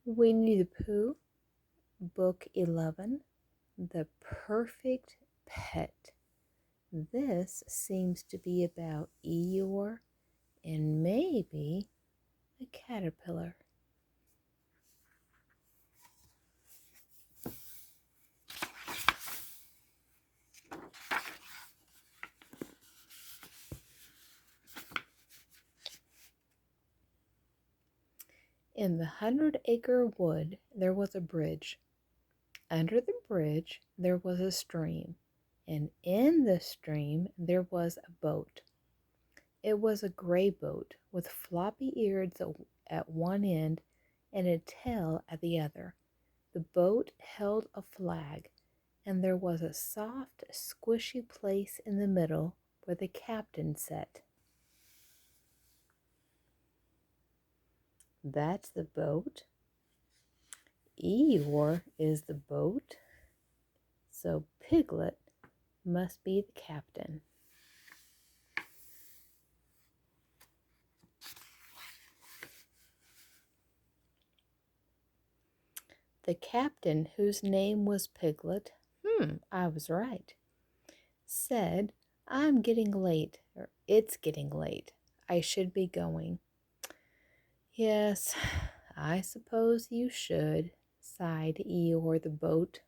Winnie the Pooh, Book 11, The Perfect Pet. This seems to be about Eeyore and maybe a caterpillar. In the 100-acre wood there was a bridge. Under the bridge there was a stream, and in the stream there was a boat. It was a gray boat with floppy ears at one end and a tail at the other. The boat held a flag, and there was a soft, squishy place in the middle where the captain sat. That's the boat. Eeyore is the boat, so Piglet must be the captain. The captain, whose name was Piglet, I was right, said, I'm getting late, or it's getting late. I should be going. Yes, I suppose you should, sighed Eeyore the boat.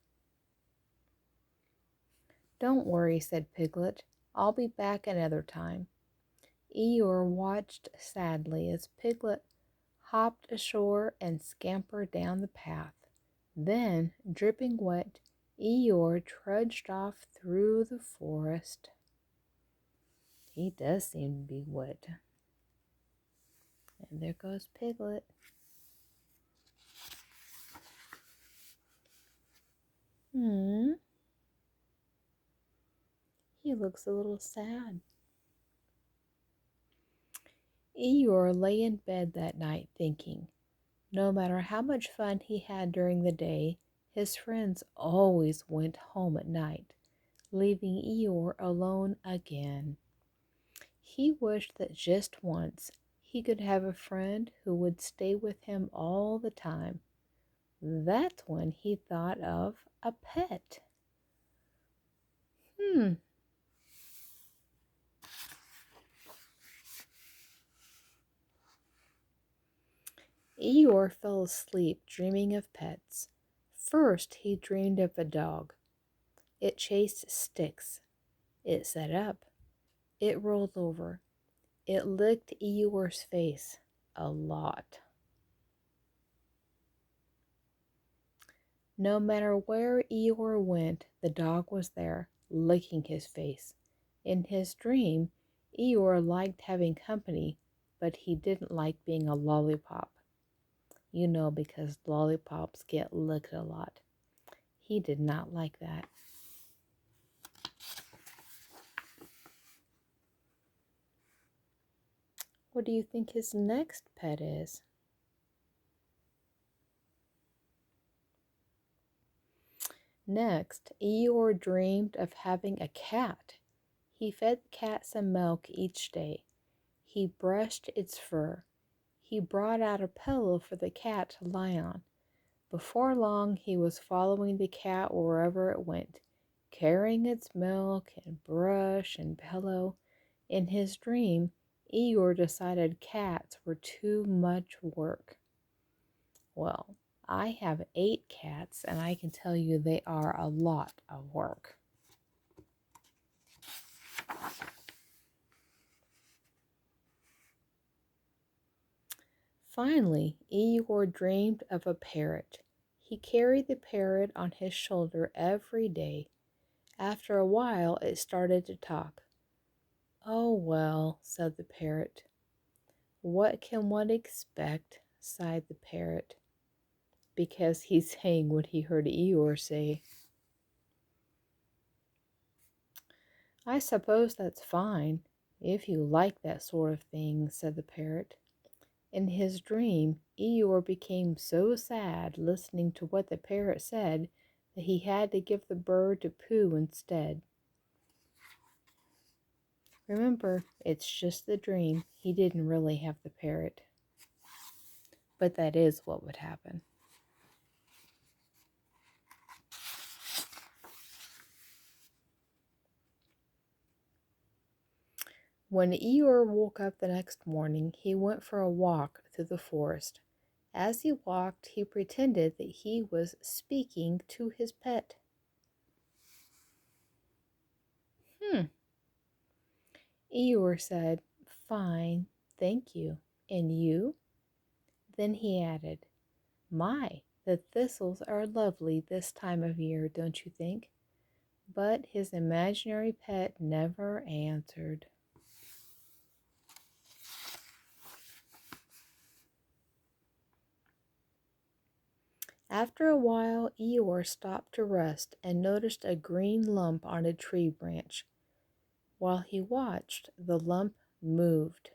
Don't worry, said Piglet. I'll be back another time. Eeyore watched sadly as Piglet hopped ashore and scampered down the path. Then, dripping wet, Eeyore trudged off through the forest. He does seem to be wet. And there goes Piglet. He looks a little sad. Eeyore lay in bed that night thinking, no matter how much fun he had during the day, his friends always went home at night, leaving Eeyore alone again. He wished that just once he could have a friend who would stay with him all the time. That's when he thought of a pet. Eeyore fell asleep dreaming of pets. First he dreamed of a dog. It chased sticks. It sat up. It rolled over. It licked Eeyore's face a lot. No matter where Eeyore went, the dog was there, licking his face. In his dream, Eeyore liked having company, but he didn't like being a lollipop. You know, because lollipops get licked a lot. He did not like that. What do you think his next pet is? Next, Eeyore dreamed of having a cat. He fed the cat some milk each day. He brushed its fur. He brought out a pillow for the cat to lie on. Before long, he was following the cat wherever it went, carrying its milk and brush and pillow. In his dream, Eeyore decided cats were too much work. Well, I have 8 cats, and I can tell you they are a lot of work. Finally, Eeyore dreamed of a parrot. He carried the parrot on his shoulder every day. After a while, it started to talk. Oh, well, said the parrot. What can one expect, sighed the parrot, because he's saying what he heard Eeyore say. I suppose that's fine, if you like that sort of thing, said the parrot. In his dream, Eeyore became so sad listening to what the parrot said that he had to give the bird to Pooh instead. Remember, it's just the dream. He didn't really have the parrot. But that is what would happen. When Eeyore woke up the next morning, he went for a walk through the forest. As he walked, he pretended that he was speaking to his pet. Eeyore said, "Fine, thank you. And you?" Then he added, "My, the thistles are lovely this time of year, don't you think?" But his imaginary pet never answered. After a while, Eeyore stopped to rest and noticed a green lump on a tree branch. While he watched, the lump moved.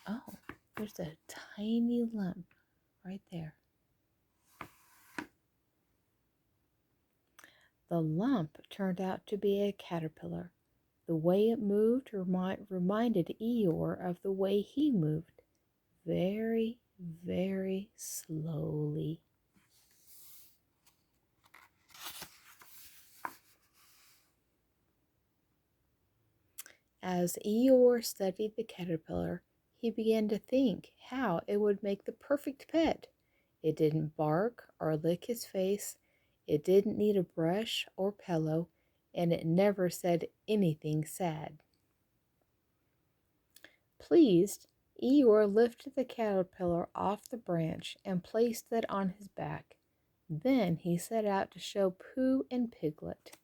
Oh, there's a tiny lump right there. The lump turned out to be a caterpillar. The way it moved reminded Eeyore of the way he moved, very, very slowly. As Eeyore studied the caterpillar, he began to think how it would make the perfect pet. It didn't bark or lick his face, it didn't need a brush or pillow, and it never said anything sad. Pleased, Eeyore lifted the caterpillar off the branch and placed it on his back. Then he set out to show Pooh and Piglet.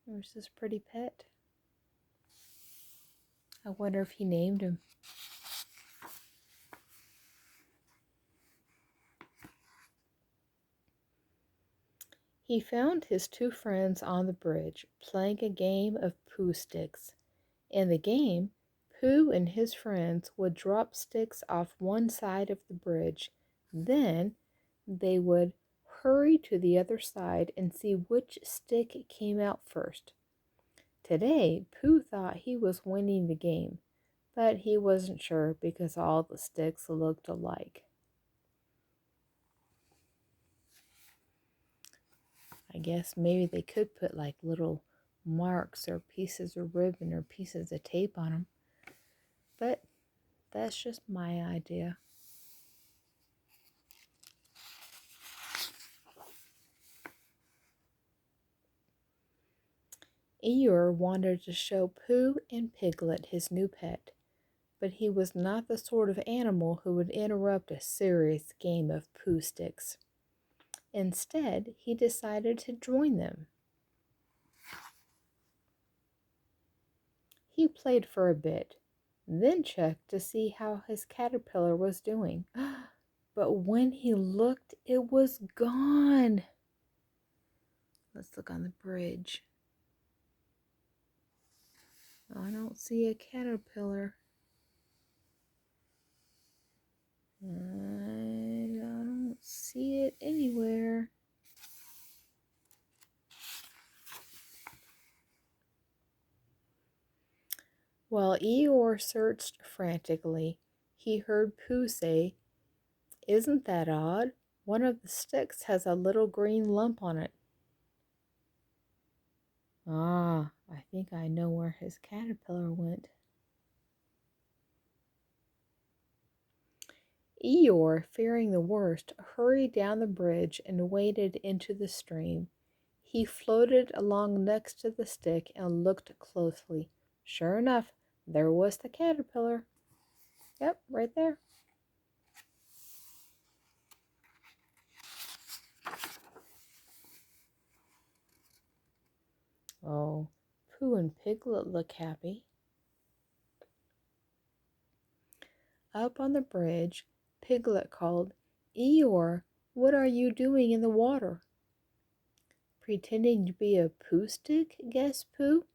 There's this pretty pet. I wonder if he named him. He found his two friends on the bridge playing a game of Pooh sticks. In the game, Pooh and his friends would drop sticks off one side of the bridge. Then they would hurry to the other side and see which stick came out first. Today, Pooh thought he was winning the game, but he wasn't sure because all the sticks looked alike. I guess maybe they could put like little marks or pieces of ribbon or pieces of tape on them. But that's just my idea. Eeyore wanted to show Pooh and Piglet his new pet, but he was not the sort of animal who would interrupt a serious game of Pooh sticks. Instead, he decided to join them. He played for a bit, then checked to see how his caterpillar was doing. But when he looked, it was gone. Let's look on the bridge. I don't see a caterpillar. I don't see it anywhere. While Eeyore searched frantically, he heard Pooh say, "Isn't that odd? One of the sticks has a little green lump on it." Ah, I think I know where his caterpillar went. Eeyore, fearing the worst, hurried down the bridge and waded into the stream. He floated along next to the stick and looked closely. Sure enough, there was the caterpillar. Yep, right there. Oh, Pooh and Piglet look happy. Up on the bridge, Piglet called, "Eeyore, what are you doing in the water?" "Pretending to be a Pooh stick?" guessed Pooh.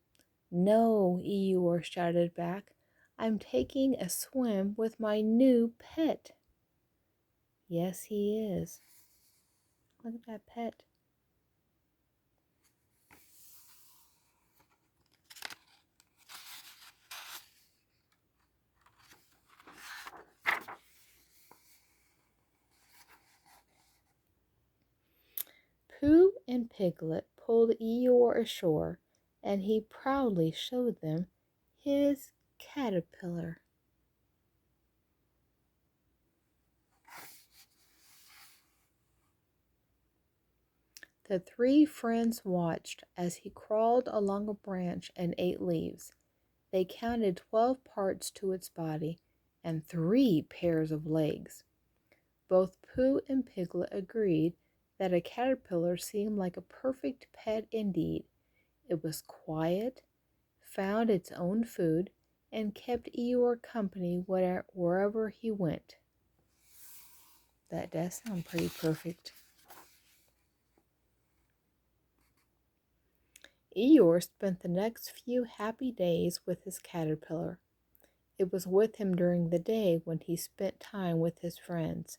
"No," Eeyore shouted back. "I'm taking a swim with my new pet." Yes, he is. Look at that pet. Pooh and Piglet pulled Eeyore ashore, and he proudly showed them his caterpillar. The three friends watched as he crawled along a branch and ate leaves. They counted 12 parts to its body and 3 pairs of legs. Both Pooh and Piglet agreed that a caterpillar seemed like a perfect pet indeed. It was quiet, found its own food, and kept Eeyore company wherever he went. That does sound pretty perfect. Eeyore spent the next few happy days with his caterpillar. It was with him during the day when he spent time with his friends.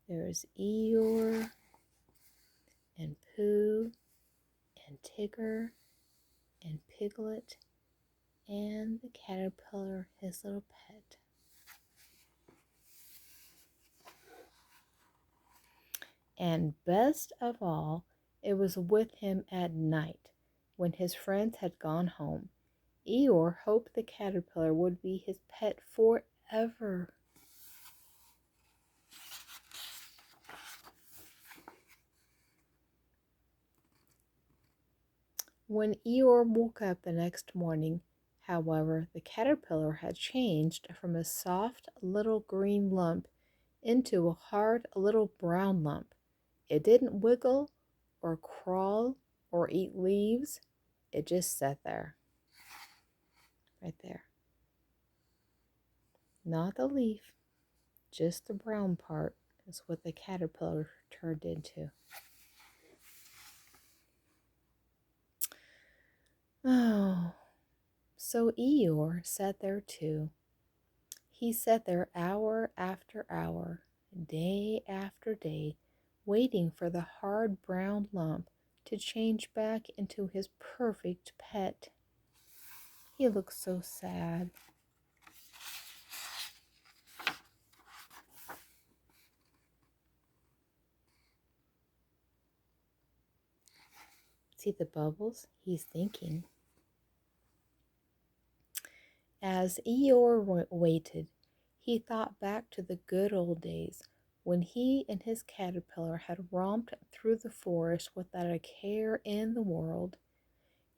There's Eeyore and Pooh and Tigger and Piglet and the caterpillar, his little pet. And best of all, it was with him at night when his friends had gone home. Eeyore hoped the caterpillar would be his pet forever. When Eeyore woke up the next morning, however, the caterpillar had changed from a soft little green lump into a hard little brown lump. It didn't wiggle or crawl or eat leaves. It just sat there. Right there. Not the leaf, just the brown part is what the caterpillar turned into. Oh, so Eeyore sat there too. He sat there hour after hour, day after day, waiting for the hard brown lump to change back into his perfect pet. He looked so sad. See the bubbles? He's thinking. As Eeyore waited, he thought back to the good old days when he and his caterpillar had romped through the forest without a care in the world.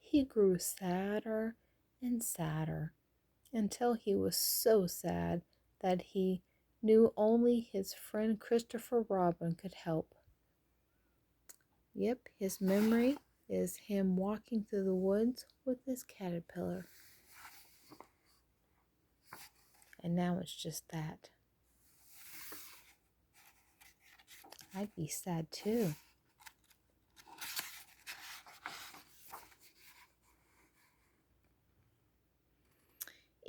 He grew sadder and sadder until he was so sad that he knew only his friend Christopher Robin could help. Yep, his memory is him walking through the woods with his caterpillar. And now it's just that. I'd be sad too.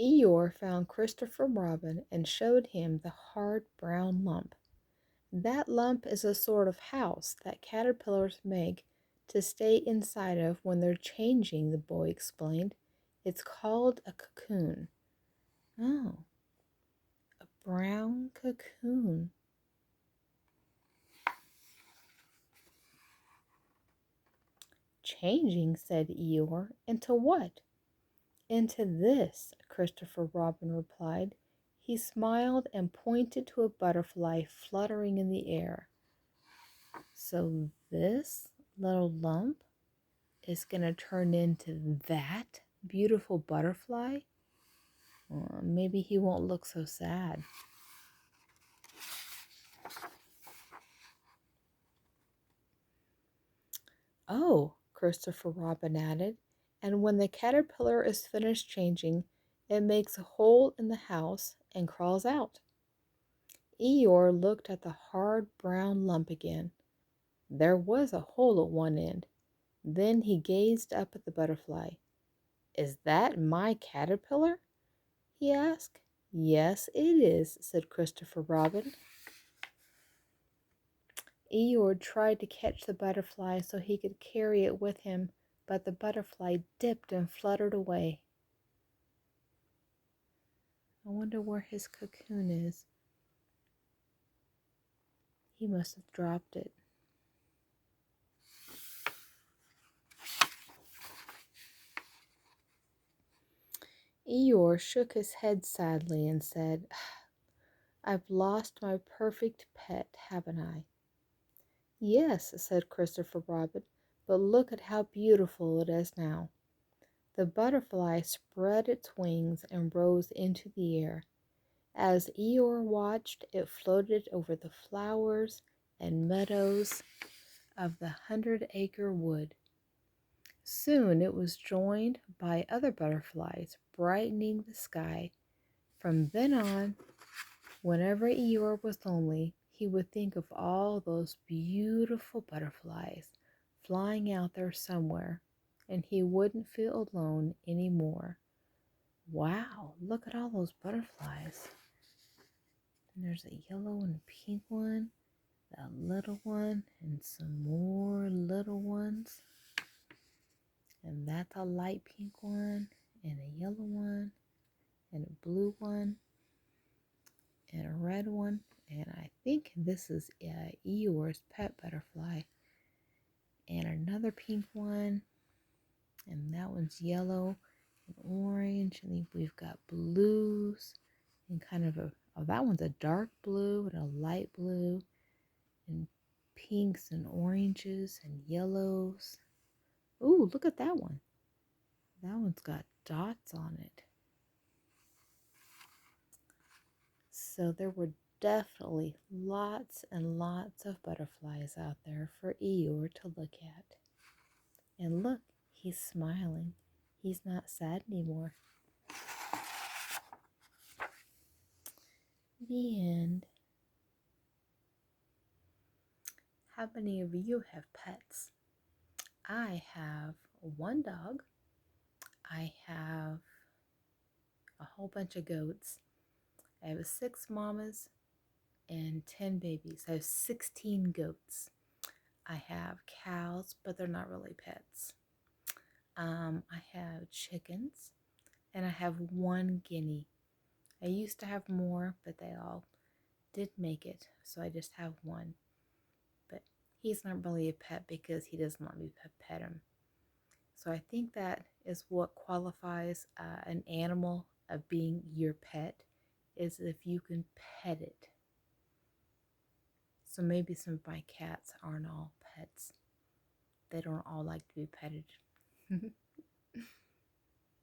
Eeyore found Christopher Robin and showed him the hard brown lump. That lump is a sort of house that caterpillars make to stay inside of when they're changing, the boy explained. It's called a cocoon. Oh, a brown cocoon. Changing, said Eeyore. Into what? Into this, Christopher Robin replied. He smiled and pointed to a butterfly fluttering in the air. So this little lump is going to turn into that beautiful butterfly? Maybe he won't look so sad. Oh, Christopher Robin added, and when the caterpillar is finished changing, it makes a hole in the house and crawls out. Eeyore looked at the hard brown lump again. There was a hole at one end. Then he gazed up at the butterfly. Is that my caterpillar? He asked. Yes, it is, said Christopher Robin. Eeyore tried to catch the butterfly so he could carry it with him, but the butterfly dipped and fluttered away. I wonder where his cocoon is. He must have dropped it. Eeyore shook his head sadly and said, I've lost my perfect pet, haven't I? Yes, said Christopher Robin, but look at how beautiful it is now. The butterfly spread its wings and rose into the air. As Eeyore watched, it floated over the flowers and meadows of the 100-acre wood. Soon it was joined by other butterflies, brightening the sky. From then on, whenever Eeyore was lonely, he would think of all those beautiful butterflies flying out there somewhere, and he wouldn't feel alone anymore. Wow, look at all those butterflies. And there's a yellow and pink one, a little one, and some more little ones. And that's a light pink one, and a yellow one, and a blue one, and a red one. And I think this is Eeyore's pet butterfly. And another pink one, and that one's yellow and orange. And then we've got blues and kind of that one's a dark blue and a light blue, and pinks and oranges and yellows. Ooh, look at that one. That one's got dots on it. So there were definitely lots and lots of butterflies out there for Eeyore to look at. And look, he's smiling. He's not sad anymore. The end. How many of you have pets? I have one dog. I have a whole bunch of goats. I have 6 mamas and 10 babies. I have 16 goats. I have cows, but they're not really pets. I have chickens, and I have 1 guinea. I used to have more, but they all did make it, so I just have 1. But he's not really a pet because he doesn't let me pet him. So I think that is what qualifies an animal of being your pet, is if you can pet it. So maybe some of my cats aren't all pets. They don't all like to be petted.